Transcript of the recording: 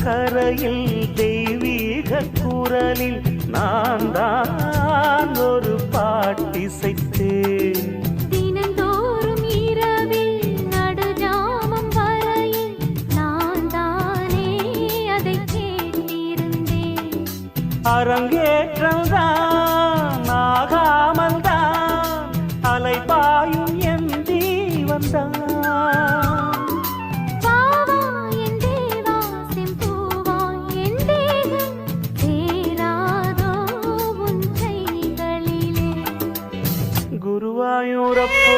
கரையில் தெய்வீக குரலில் நான் தான் ஒரு பாட்டிசைத்தேன். தினந்தோறும் இரவில் நடுஜாமம் வரையில் நான் தானே அதை கேட்டிருந்தேன். அரங்கேற்றம்தான் ஆகாமல் தான் அலைபாயும் என் ஜீவன்தான். குருவாயூரப்போ